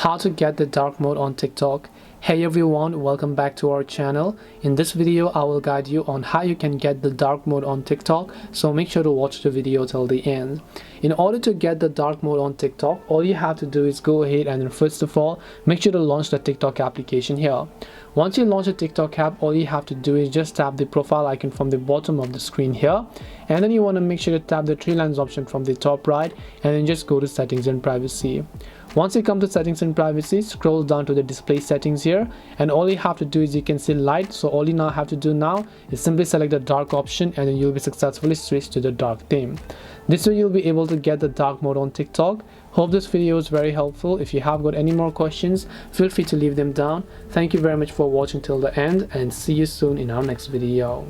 how to get the dark mode on TikTok. Hey everyone, welcome back to our channel. In this video I will guide you on how you can get the dark mode on TikTok, so make sure to watch the video till the end. In order to get the dark mode on TikTok, all you have to do is go ahead and then first of all make sure to launch the TikTok application here. Once you launch the TikTok app, all you have to do is just tap the profile icon from the bottom of the screen here, and then you want to make sure to tap the three lines option from the top right, and then just go to settings and privacy. Once you come to settings and privacy, scroll down to the display settings here, and all you have to do is you can see light, so all you now have to do now is simply select the dark option, and then you'll be successfully switched to the dark theme. This way you'll be able to get the dark mode on TikTok. Hope this video is very helpful. If you have got any more questions, feel free to leave them down. Thank you very much for watching till the end, and see you soon in our next video.